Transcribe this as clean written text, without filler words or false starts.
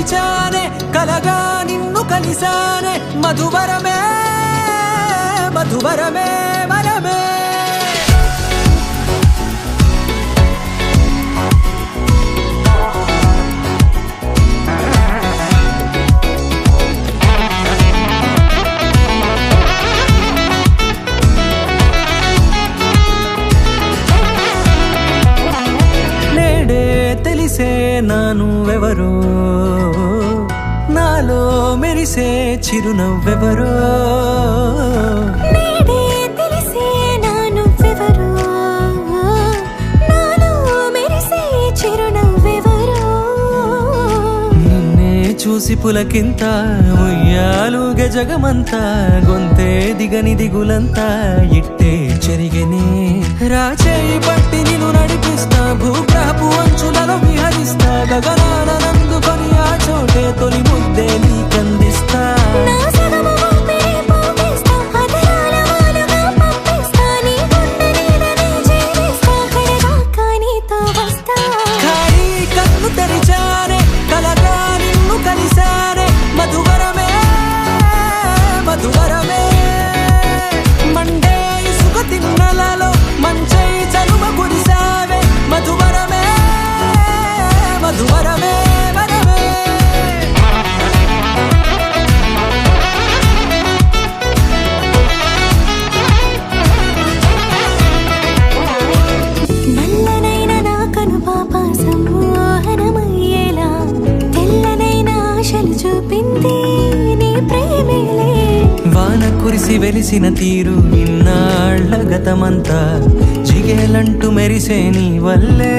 మరిచానే కలగా నిన్ను కలిసానే మధువరమే మధువరమే వరమే తెలిసే నానువెవరో నాలో మెరిసే చిరునవ్వెవరో నేడే తెలిసే నానువెవరో నాలో మెరిసే చిరునవ్వెవరో నిన్నే చూసి పులకింత ఉయ్యాలుగే జగమంతా గొంతే దిగని దిగులంతా ఇట్టే చెరిగెనే రాచేయి పట్టి నిన్ను నడిపిస్తా భూగ్రహపు అంచులలో విహరిస్తా గగనాన నందుకొని ఆ చోటే తొలి ముద్దే నీకందిస్తా నా సగము ఊపిరి పోగేస్తా అదరాల వాలుగా పంపిస్తా నీ గుండె నీడనే జీవిస్తా కడదాకా నీతో వస్తా ఖాళీ కన్ను తెరిచానే కలగా నిన్ను కలిసానే మధువరమే మధువరమే మండే ఇసుక తిన్నలలో మంచై చలువ కురిసావే మధువరమే మధువరమే వరమే నల్లనైన నా కనుపాప సమ్మోహనమయ్యేలా తెల్లనైన ఆశలు చూపింది నీ ప్రేమేలే వాన కురిసి వెలిసిన తీరు ఇన్నాళ్ల గతమంతా జిగేలంటూ మెరిసే నీ వల్లే